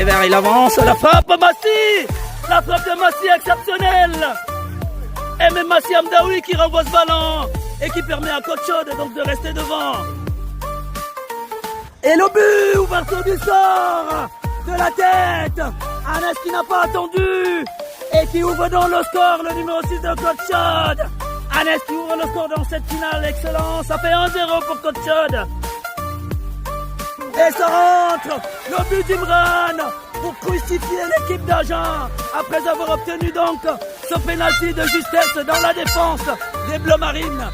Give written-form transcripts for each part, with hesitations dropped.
Verts, il avance, la frappe Massi. La frappe de Massi exceptionnelle. Et même Massi Amdaoui qui renvoie ce ballon et qui permet à Côte Chaude donc de rester devant. Et le but, ouverture du sort de la tête. Anas qui n'a pas attendu et qui ouvre donc le score, le numéro 6 de Côte Chaude. Anas qui ouvre le score dans cette finale, excellent. Ça fait 1-0 pour Côte Chaude. Et ça rentre, le but d'Imran pour crucifier l'équipe d'Agen après avoir obtenu donc ce pénalty de justesse dans la défense des Bleus Marines.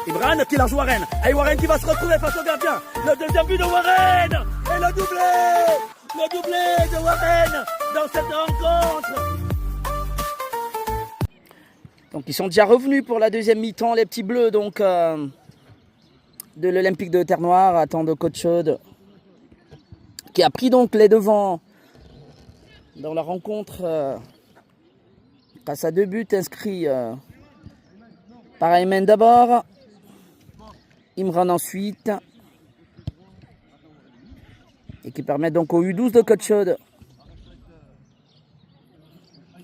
Imran qui lance Warren. Et Warren qui va se retrouver face au gardien. Le deuxième but de Warren. Et le doublé de Warren dans cette rencontre. Donc ils sont déjà revenus pour la deuxième mi-temps, les petits bleus donc de l'Olympique de Terre-Noire, à temps de Côte Chaude, qui a pris donc les devants dans la rencontre grâce à 2 buts inscrits par Aymen d'abord, Imran ensuite, et qui permet donc au U12 de Côte Chaude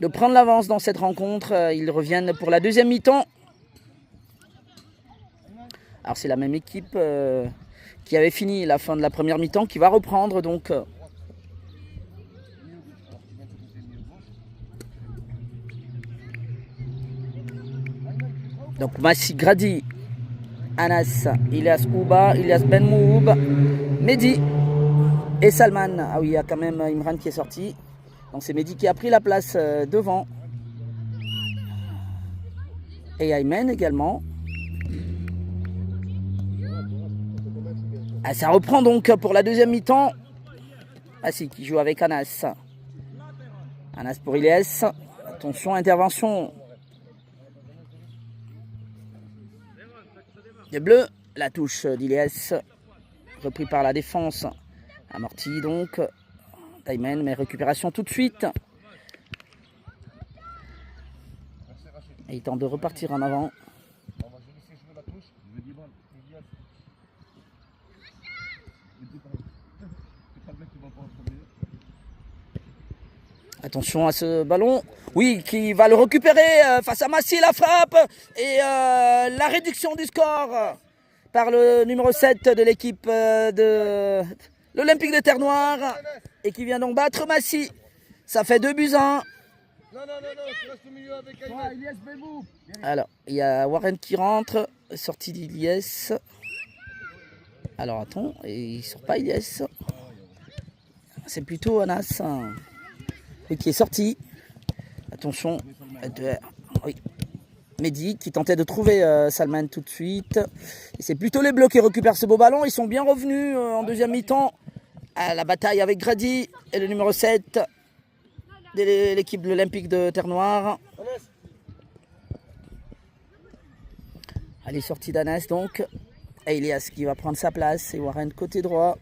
de prendre l'avance dans cette rencontre. Ils reviennent pour la deuxième mi-temps. Alors c'est la même équipe qui avait fini la fin de la première mi-temps qui va reprendre donc. Donc Massi, Grady, Anas, Ilyas Ouba, Ilyas Ben Moub, Mehdi et Salman. Ah oui, il y a quand même Imran qui est sorti. Donc c'est Mehdi qui a pris la place devant. Et Aymen également. Ah, ça reprend donc pour la deuxième mi-temps. Ah si, qui joue avec Anas. Anas pour Ilyes. Attention, intervention des Bleus. La touche d'Ilyes. Repris par la défense. Amorti donc. Aymen, mais récupération tout de suite. Et il tente de repartir en avant. Attention à ce ballon. Oui, qui va le récupérer face à Massi, la frappe. Et la réduction du score par le numéro 7 de l'équipe de l'Olympique de Terre-Noire. Et qui vient donc battre Massi. Ça fait 2-1. Non, tu restes au milieu avec Ilyes. Alors, il y a Warren qui rentre. Sortie d'Ilyes. Alors, attends. Et il ne sort pas Ilyes. C'est plutôt Anas qui est sorti. Attention. Oui. Mehdi qui tentait de trouver Salman tout de suite. Et c'est plutôt les Bleus qui récupèrent ce beau ballon. Ils sont bien revenus en deuxième mi-temps à la bataille avec Grady et le numéro 7 de l'équipe de l'Olympique de Terre-Noire. Allez, sortie d'Anas donc. Et Ilyas qui va prendre sa place. Et Warren côté droit.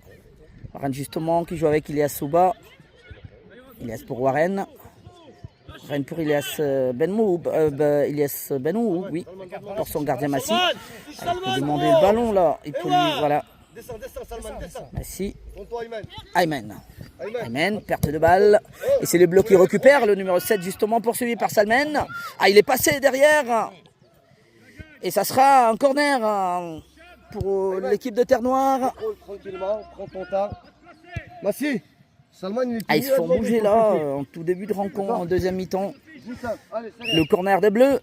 Warren justement qui joue avec Ilyas Souba. Ilyas pour Warren. Warren pour Ilyas Ben Moub. Ilyas Ben Moub, oui. Pour son gardien Massi. Il peut demander le ballon là. Il peut lui, voilà. Descends, Salman, descends. Massi. Aymen. Aymen, perte de balle. Et c'est les Bleus qui récupèrent le numéro 7 justement poursuivi par Salman. Ah, il est passé derrière. Et ça sera un corner pour l'équipe de Terre-Noire. Tranquillement, prends ton temps. Massi, Salman, il est ils se font bouger là en tout début de rencontre, en deuxième mi-temps. Le corner des Bleus.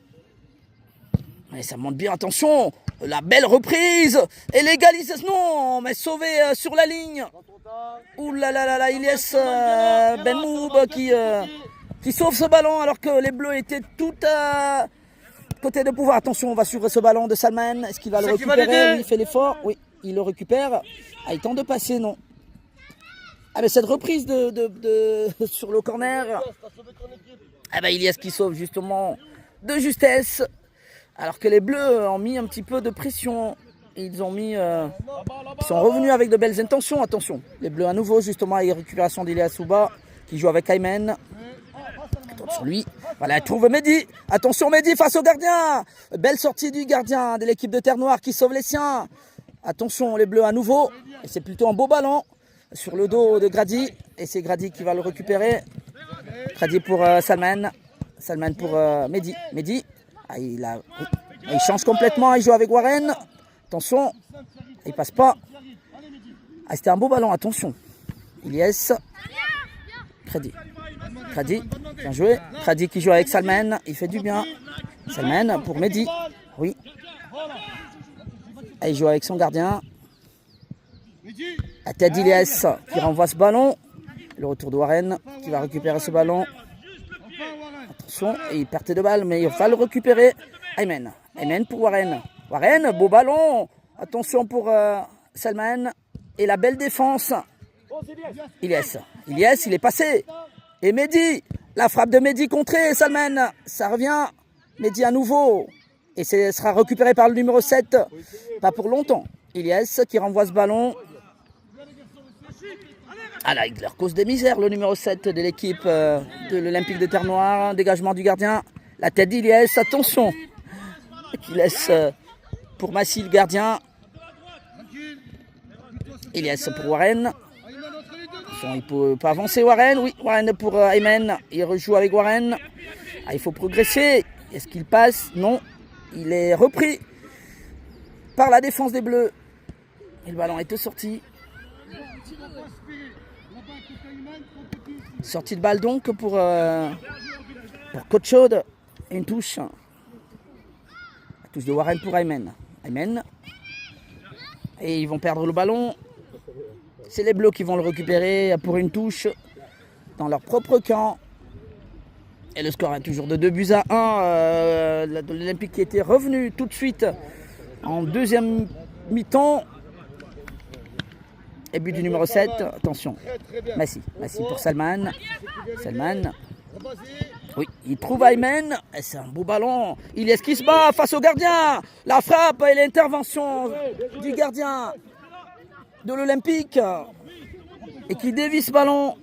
Et ça monte bien, attention. La belle reprise et l'égalisation. Non, mais sauvé sur la ligne. Ouh là là là là, Ilyes Ben Moub qui sauve ce ballon alors que les Bleus étaient tout à côté de pouvoir. Attention, on va suivre ce ballon de Salman. Est-ce qu'il va le récupérer? Il fait l'effort. Oui, il le récupère. Ah, il tente de passer, non. Ah, mais cette reprise sur le corner. Ah ben Ilyes qui sauve justement de justesse. Alors que les Bleus ont mis un petit peu de pression. Ils ont mis, ils sont revenus avec de belles intentions. Attention, les Bleus à nouveau justement avec récupération d'Ilyas Souba qui joue avec Aymen. Attention lui. Voilà, trouve Mehdi. Attention Mehdi face au gardien. Belle sortie du gardien de l'équipe de Terre-Noire qui sauve les siens. Attention les Bleus à nouveau. Et c'est plutôt un beau ballon. sur le dos de Grady. Et c'est Grady qui va le récupérer. Grady pour Salman. Salman pour Mehdi. Mehdi, il change complètement. Il joue avec Warren. Attention, il passe pas. C'était un beau ballon, attention. Ilyes. Grady. Grady, bien joué. Grady qui joue avec Salman. Il fait du bien. Salman pour Mehdi. Oui. Et il joue avec son gardien. La tête d'Ilyes qui renvoie ce ballon. Le retour de Warren qui va récupérer ce ballon. Attention, il perd de balles, mais il va le récupérer. Ayman. Ayman pour Warren. Warren, beau ballon. Attention pour Salman. Et la belle défense. Ilyes. Ilyes, il est passé. Et Mehdi. La frappe de Mehdi contrée. Salman. Ça revient. Mehdi à nouveau. Et ce sera récupéré par le numéro 7. Pas pour longtemps. Ilyes qui renvoie ce ballon. Ah là, il leur cause des misères, le numéro 7 de l'équipe de l'Olympique de Terre-Noire. Dégagement du gardien. La tête d'Ilyes, attention. Qui laisse pour Massy, le gardien. Ilyes pour Warren. Attention, il peut pas avancer Warren. Oui, Warren pour Ayman. Il rejoue avec Warren. Ah, il faut progresser. Est-ce qu'il passe? Non. Il est repris par la défense des Bleus. Et le ballon est sorti. Sortie de balle donc pour Coach Chaude. Et une touche. La touche de Warren pour Ayman. Ayman. Et ils vont perdre le ballon. C'est les Bleus qui vont le récupérer pour une touche dans leur propre camp. Et le score est toujours de 2-1. L'Olympique qui était revenu tout de suite en deuxième mi-temps. Et but du numéro 7. Attention. Massy. Massy pour Salman. Salman. Oui, il trouve Ayman. Et c'est un beau ballon. Il est ce qui se bat face au gardien. La frappe et l'intervention du gardien de l'Olympique. Et qui dévie ce ballon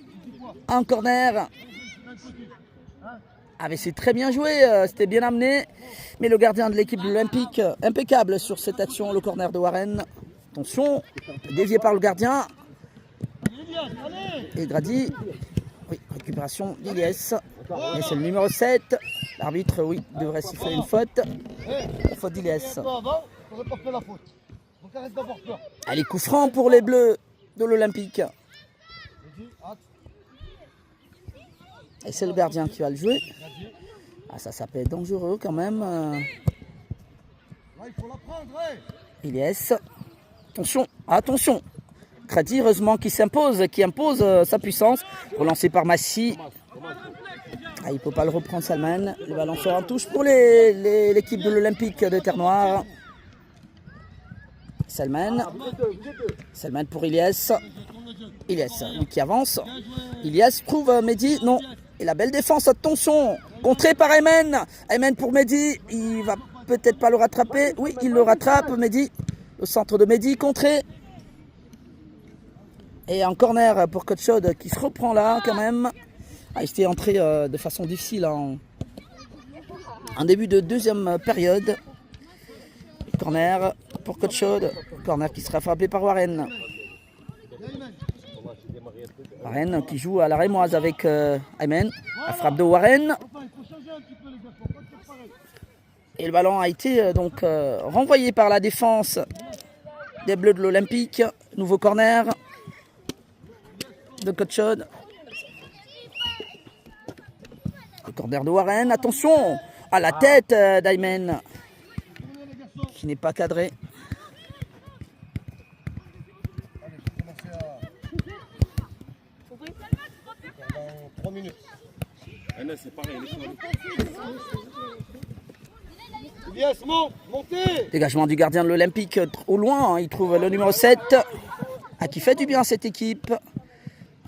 en corner. Ah mais c'est très bien joué, c'était bien amené. Mais le gardien de l'équipe de l'Olympique, impeccable sur cette action, le corner de Warren. Attention, dévié par le gardien. Et Grady, oui, récupération d'Ilyes. Et c'est le numéro 7. L'arbitre, oui, devrait siffler une faute. La faute d'Ilyes. Allez, coup franc pour les Bleus de l'Olympique. Et c'est le gardien qui va le jouer. Ah, ça peut être dangereux quand même. Ilyes. Attention, attention. Grady, heureusement, qui s'impose, qui impose sa puissance. Relancé par Massy. Ah, il ne peut pas le reprendre, Salman. Le ballon sera en touche pour l'équipe de l'Olympique de Terre-Noire. Salman. Salman pour Ilyes. Ilyes, lui qui avance. Ilyes trouve Mehdi. Non. Et la belle défense, attention. Contré par Ayman. Ayman pour Mehdi. Il va peut-être pas le rattraper. Oui, il le rattrape, Mehdi. Le centre de Mehdi, contré. Et un corner pour Coach Chaude qui se reprend là quand même. Ah, il était entré de façon difficile en début de deuxième période. Corner pour Coach Chaude. Corner qui sera frappé par Warren. Warren qui joue à la rémoise avec Ayman. La frappe de Warren. Et le ballon a été donc renvoyé par la défense des Bleus de l'Olympique. Nouveau corner de Coach Chaude. Le corner de Warren. Attention à la tête d'Ayman qui n'est pas cadré. Dégagement du gardien de l'Olympique au loin. Il trouve le numéro 7 qui fait du bien à cette équipe.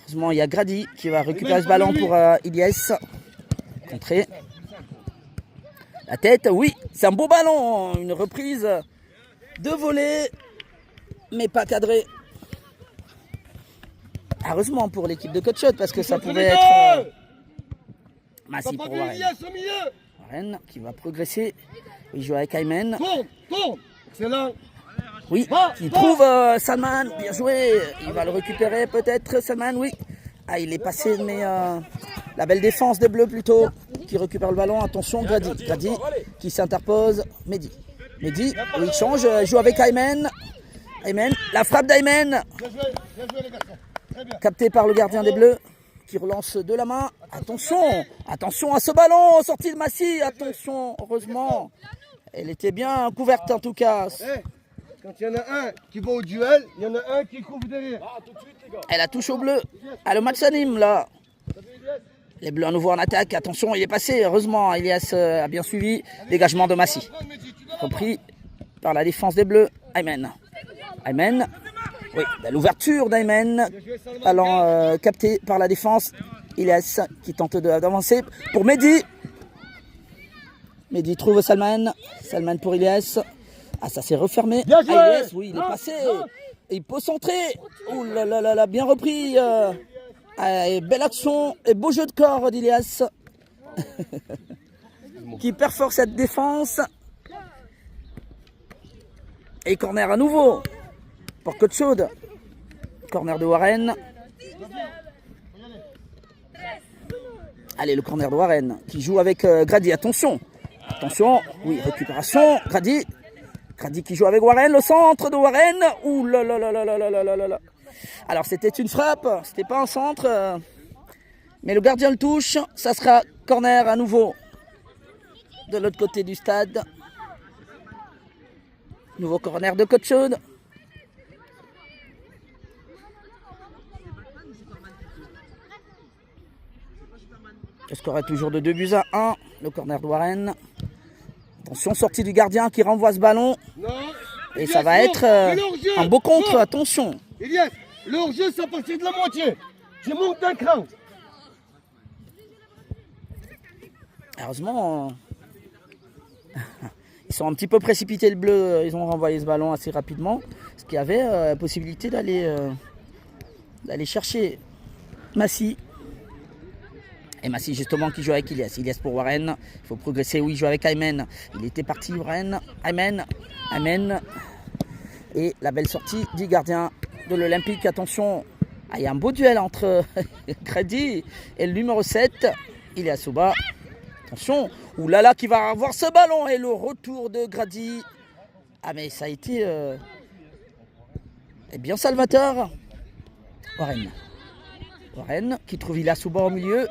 Heureusement, il y a Grady qui va récupérer ce ballon pour Ilyes. Contré. La tête, oui, c'est un beau ballon. Une reprise de volée, mais pas cadrée. Heureusement pour l'équipe de Coach Chaude parce que ça pouvait être Massy pour Warren. Warren qui va progresser. Il joue avec Ayman. Excellent. Oui, qui trouve Salman. Bien joué. Il va le récupérer peut-être, Salman, oui. Ah, il est passé, mais la belle défense des Bleus plutôt. Qui récupère le ballon. Attention, Grady. Grady qui s'interpose. Mehdi. Mehdi, il change. Il joue avec Aymen. Aymen. La frappe d'Aymen. Capté par le gardien des Bleus. Qui relance de la main. Attention. Attention à ce ballon. Sortie de Massy. Attention. Heureusement. Elle était bien couverte en tout cas. Quand il y en a un qui va au duel, il y en a un qui couvre derrière. Elle a touché au bleu. Ah, le match s'anime là. Les Bleus à nouveau en attaque. Attention, il est passé. Heureusement, Elias a bien suivi. Dégagement de Massy. Repris par la défense des Bleus. Aymen. Aymen. Oui, l'ouverture d'Aymen. Allant capté par la défense. Elias qui tente d'avancer pour Mehdi. Mehdi trouve Salman. Salman pour Elias. Ah, ça s'est refermé. Bien joué. Elias, oui, il est passé. Il peut centrer. Ouh là là là là, bien repris. Et belle action et beau jeu de corps d'Ilias. Qui perfore cette défense. Et corner à nouveau pour Côte Chaude. Corner de Warren. Allez, le corner de Warren qui joue avec Grady. Attention. Attention. Oui, récupération. Grady. Grady qui joue avec Warren. Le centre de Warren. Ouh là là là là là là là là là. Alors c'était une frappe. C'était pas un centre. Mais le gardien le touche. Ça sera corner à nouveau. De l'autre côté du stade. Nouveau corner de Côte Chaude. Le score est toujours de 2-1. Le corner de Warren. Attention, sortie du gardien qui renvoie ce ballon. Et ça va être un beau contre. Attention. Elias, le hors-jeu, c'est à partir de la moitié. Tu montes d'un cran. Heureusement, ils sont un petit peu précipités le bleu. Ils ont renvoyé ce ballon assez rapidement. Parce qu'il y avait la possibilité d'aller chercher Massy. Et Massy justement qui joue avec Elias. Elias pour Warren. Il faut progresser. Oui, il joue avec Aymen. Il était parti Warren. Aymen. Aymen. Et la belle sortie du gardien de l'Olympique. Attention. Ah, il y a un beau duel entre Grady et le numéro 7. Elias Souba. Attention. Oulala qui va avoir ce ballon. Et le retour de Grady. Ah mais ça a été bien salvateur. Warren. Warren qui trouve Elias Souba au milieu.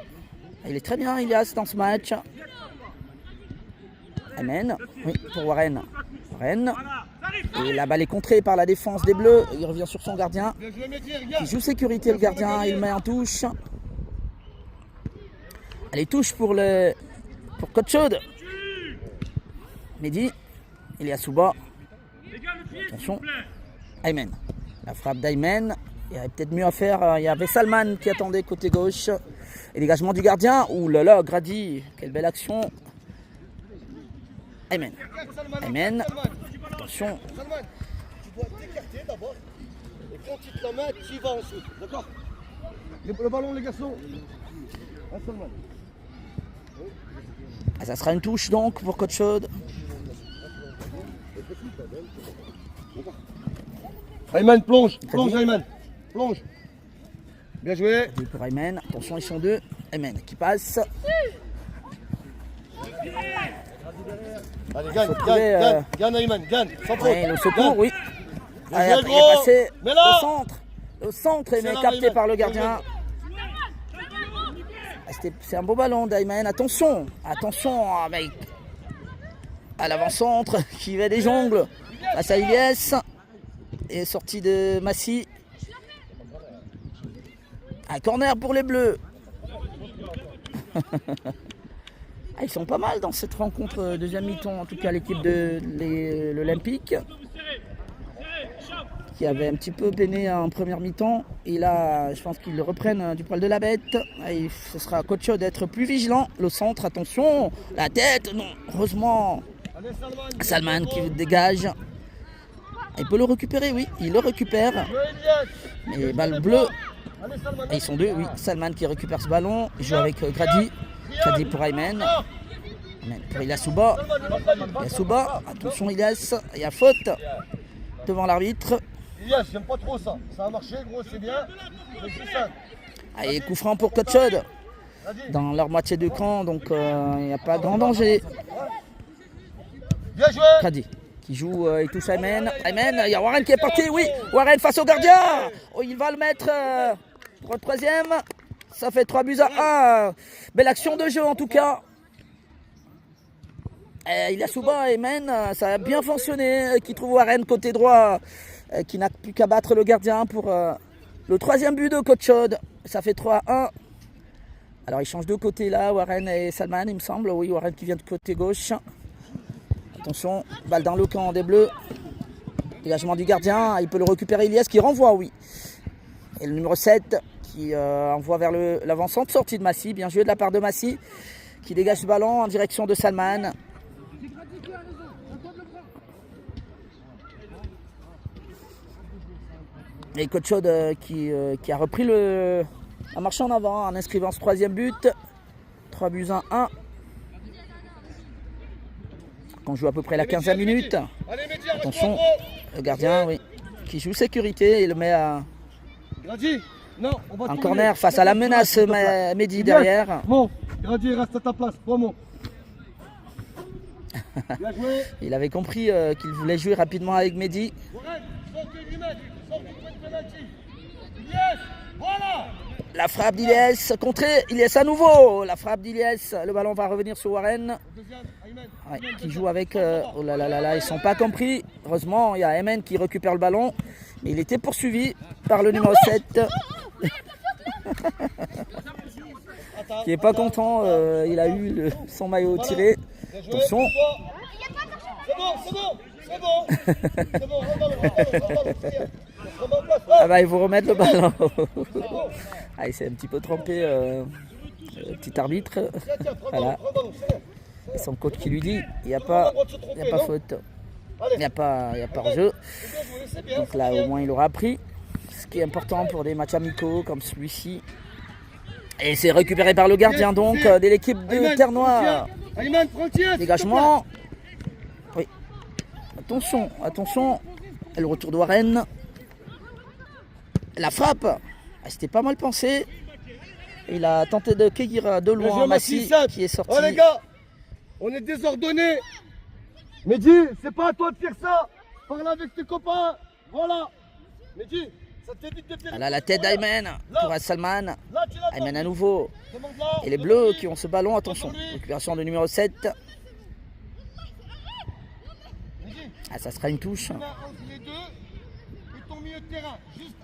Il est très bien, Elias, dans ce match. Amen. Oui, pour Warren. Warren. Et la balle est contrée par la défense des Bleus. Il revient sur son gardien. Qui joue sécurité, le gardien. Il met en touche. Allez, touche pour Côte Chaude. Mehdi. Elias Souba. Attention. Aymen. La frappe d'Aymen. Il y avait peut-être mieux à faire. Il y avait Salman qui attendait côté gauche. Et dégagement du gardien. Ouh là là, Grady. Quelle belle action. Aymen. Aymen. Attention. Salman, tu dois t'écarter d'abord. Et quand tu te la mets, tu y vas ensuite. D'accord? Le ballon, les garçons. Salman. Ah, ça sera une touche donc pour Côte Chaude. Ayman, plonge. Plonge, Ayman. Plonge. Bien joué. Pour Aymen. Attention, ils sont deux. Aymen qui passe. Allez, gagne, gagne, Ayman, gagne. Sans faute. Ouais, le secours, oui. Allez, Allez, il est passé mais là, au centre. Le centre est capté par le gardien. C'est un beau ballon d'Aymen. Attention. Attention, mec. À l'avant-centre qui va des jongles. Face à Elias. Et sortie de Massy. Un corner pour les Bleus. Ils sont pas mal dans cette rencontre deuxième mi-temps, en tout cas l'équipe de l'Olympique, qui avait un petit peu peiné en première mi-temps. Et là, je pense qu'ils le reprennent du poil de la bête. Et ce sera à Côte Chaude d'être plus vigilant. Le centre, attention, la tête, non, heureusement. Salman qui dégage. Il peut le récupérer, oui, il le récupère. Mais balle bleue. Et ils sont deux, oui. Salman qui récupère ce ballon. Il joue avec Grady. Grady pour Aymen. Aymen pour Elias Souba. Elias Souba. Attention Elias. Il y a faute. devant l'arbitre. Yes, j'aime pas trop ça. Ça a marché, gros, c'est bien. Mais c'est ça. Allez, coup franc pour Coach Chaude. Dans leur moitié de camp, donc il n'y a pas grand danger. Bien joué. Grady qui joue, il touche Aymen. Aymen, il y a Warren qui est parti, oui. Warren face au gardien. Oh, il va le mettre pour le troisième. Ça fait 3-1. Belle action de jeu en tout cas. Ilyasouba, Aymen, ça a bien fonctionné. Qui trouve Warren côté droit. Qui n'a plus qu'à battre le gardien pour le troisième but de Coach Chaude. Ça fait 3-1. Alors ils changent de côté là, Warren et Salman il me semble. Oui, Warren qui vient de côté gauche. Attention, balle dans le camp des Bleus. Dégagement du gardien, il peut le récupérer Ilyes qui renvoie, oui. Et le numéro 7 qui envoie vers l'avancante sortie de Massy. Bien joué de la part de Massy qui dégage le ballon en direction de Salman. Et Coach Chaude qui a repris la marche en avant en inscrivant ce troisième but. 3-1. On joue à peu près la 15e minute. Attention, le gardien, oui, qui joue sécurité et le met en corner face à la menace Mehdi derrière. Bon, Grady reste à ta place, bon. Il avait compris qu'il voulait jouer rapidement avec Mehdi. La frappe d'Ilyes, contrée, Ilyes à nouveau. La frappe d'Ilyes, le ballon va revenir sur Warren. Ouais, qui joue avec... oh là là là là, ils ne sont pas compris. Heureusement, il y a Aymen qui récupère le ballon. Mais il était poursuivi par le numéro 7. Qui n'est pas content, il a eu son maillot tiré. Attention. C'est bon. Ah bah il faut remettre le ballon. Ah, il s'est un petit peu trompé, le petit arbitre. Voilà. Et son coach qui lui dit il n'y a pas faute. Il n'y a pas jeu. Donc là au moins il aura appris. Ce qui est important pour des matchs amicaux comme celui-ci. Et c'est récupéré par le gardien donc de l'équipe de Terre-Noire. Dégagement. Oui. Attention. Et le retour de Warren. La frappe. C'était pas mal pensé. Il a tenté de cueillir de loin Massy qui est sorti. Oh les gars, on est désordonnés. Mehdi, c'est pas à toi de faire ça. Parle avec tes copains. Voilà. Mehdi, ça t'évite de faire... Voilà la tête d'Aymen pour Salman. Aymen à nouveau. Et les Bleus qui ont ce ballon, attention. Récupération de numéro 7. Ah, ça sera une touche.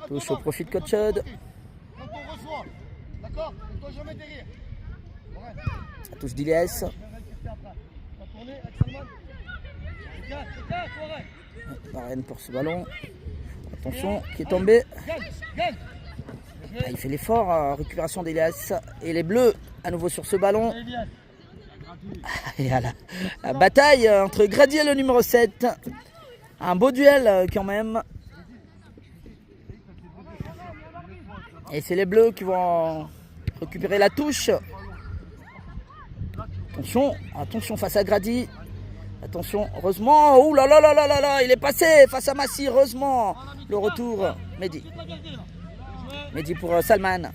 Touche au profit de Coach Chaude. Ça touche d'Ilyes. Warren pour ce ballon. Attention, qui est tombé. Ah, il fait l'effort. Récupération d'Ilyes. Et les Bleus à nouveau sur ce ballon. Et à la bataille entre Grady et le numéro 7. Un beau duel quand même. Et c'est les Bleus qui vont récupérer la touche. Attention face à Grady. Attention, heureusement. Ouh là là là là là là, il est passé face à Massy. Heureusement, le retour. Mehdi pour Salman.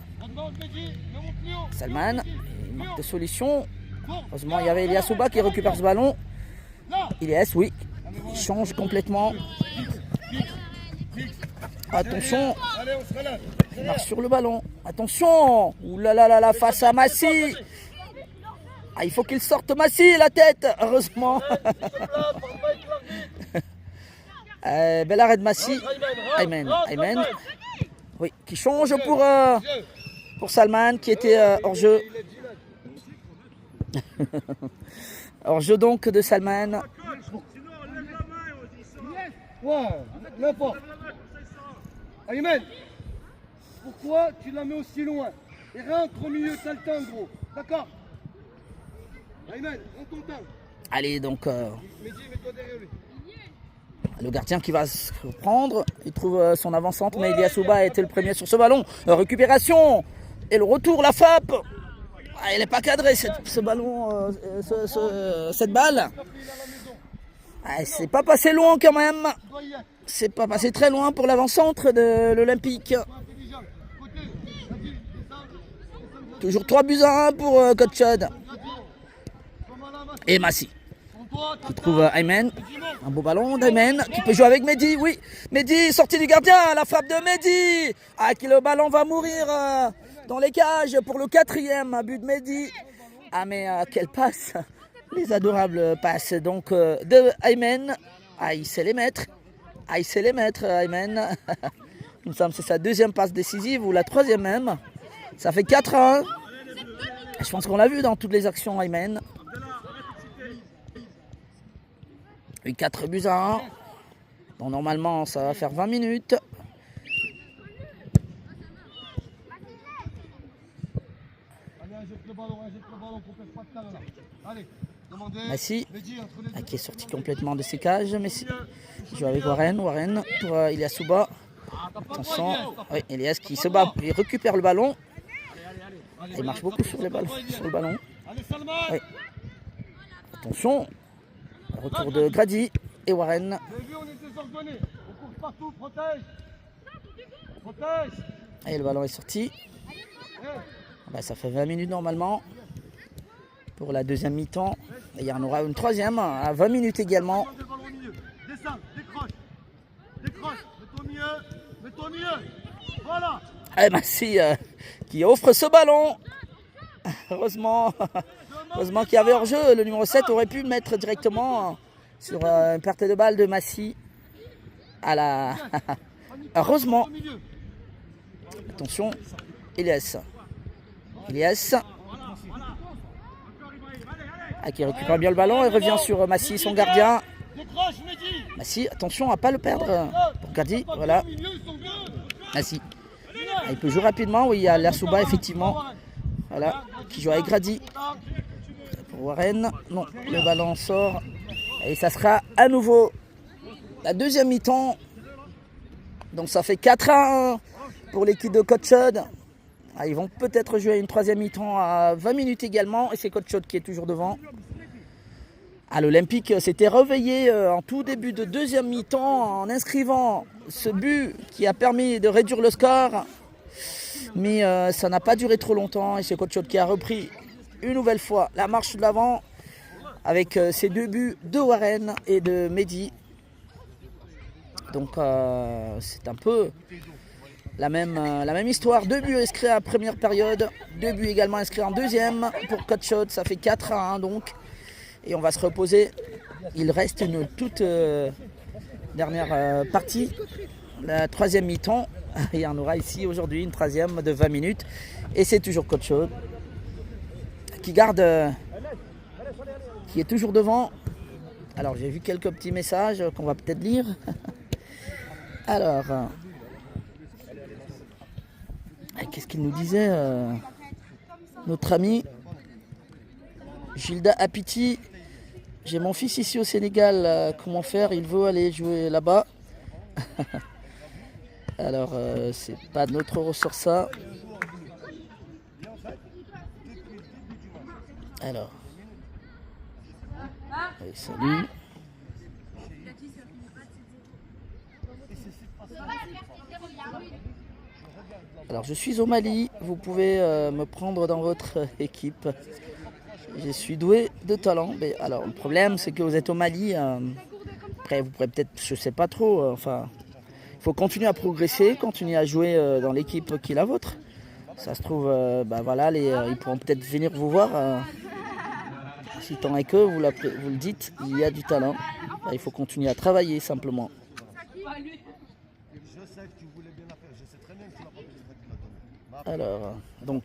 Salman, il manque de solution. Heureusement, il y avait Ilyasouba qui récupère ce ballon. Ilyes, oui, il change complètement. Attention, il marche sur le ballon. Attention, ouh là là là là, face à Massy. Ah, il faut qu'il sorte Massy, la tête, heureusement. Bel arrêt de Massy. Aymen. Oui, qui change pour Salman, qui était hors jeu. Hors jeu donc de Salman. Ouais, n'importe. Aymen, pourquoi tu la mets aussi loin? Et rentre au milieu, t'as le temps, gros. D'accord? Aymen, prends ton temps. Allez, donc... Mehdi, mets-toi derrière lui. Le gardien qui va se reprendre. Il trouve son avant-centre, mais Ilyasouba a été le premier sur ce ballon. Récupération. Et le retour, la frappe. Ah, elle n'est pas cadrée, ce ballon, cette balle. Ah, c'est pas passé loin quand même. C'est pas passé très loin pour l'avant-centre de l'Olympique. Toujours 3-1 pour Coach Chod. Et Massy qui trouve Aymen. Un beau ballon d'Aymen qui peut jouer avec Mehdi. Oui, Mehdi, sortie du gardien. La frappe de Mehdi. Ah, qui le ballon va mourir dans les cages pour le 4e but de Mehdi. Ah, mais quelle passe. Les adorables passes donc de Aymen. Ah, il sait les mettre. Ah, il sait les mettre, Aymen. Il me semble que c'est sa 2e passe décisive ou la 3e même. Ça fait 4-1. Je pense qu'on l'a vu dans toutes les actions, Aymen. Et 4-1. Bon, normalement, ça va faire 20 minutes. Massy, qui est sorti complètement de ses cages. Messi joue avec Warren. Warren pour Elias Souba. Attention, oui, Elias qui se bat, il récupère le ballon. Il marche beaucoup sur le ballon. Oui. Attention, retour de Grady et Warren. Et le ballon est sorti. Ben, ça fait 20 minutes normalement pour la 2e mi-temps. Et il y en aura une 3e à 20 minutes également. Et Massy qui offre ce ballon. Heureusement qu'il y avait hors-jeu. Le numéro 7 aurait pu le mettre directement sur une perte de balle de Massy. À la... Heureusement. Attention, Elias. Qui récupère bien le ballon et revient sur Massy, son gardien. Massy, attention à ne pas le perdre. Pour Grady, voilà. Massy. Il peut jouer rapidement. Oui, il y a Lasouba, effectivement. Voilà, qui joue avec Grady. Pour Warren. Non, le ballon sort. Et ça sera à nouveau la 2e mi-temps. Donc ça fait 4-1 pour l'équipe de Coach Chod. Ils vont peut-être jouer une 3e mi-temps à 20 minutes également. Et c'est Coach Chod qui est toujours devant. L'Olympique s'était réveillé en tout début de 2e mi-temps en inscrivant ce but qui a permis de réduire le score. Mais ça n'a pas duré trop longtemps. Et c'est Coach Chod qui a repris une nouvelle fois la marche de l'avant avec ces 2 buts de Warren et de Mehdi. Donc c'est un peu la même histoire. 2 buts inscrits à la première période, 2 buts également inscrits en 2e pour Coach Chod. Ça fait 4-1 donc. Et on va se reposer. Il reste une toute dernière partie, la 3e mi-temps. Il y en aura ici aujourd'hui une 3e de 20 minutes. Et c'est toujours Coach Chod qui qui est toujours devant. Alors j'ai vu quelques petits messages qu'on va peut-être lire. Alors, qu'est-ce qu'il nous disait notre ami Gilda Apiti? J'ai mon fils ici au Sénégal, comment faire? Il veut aller jouer là-bas. Alors, c'est pas de notre ressort ça. Alors, oui, salut. Alors, je suis au Mali. Vous pouvez me prendre dans votre équipe. Je suis doué de talent. Mais alors, le problème, c'est que vous êtes au Mali. Après, vous pourrez peut-être, je sais pas trop. Enfin, il faut continuer à progresser, continuer à jouer dans l'équipe qui est la vôtre. Ça se trouve, voilà, ils pourront peut-être venir vous voir. Si tant est que vous le dites, il y a du talent. Il faut continuer à travailler simplement. Alors, donc.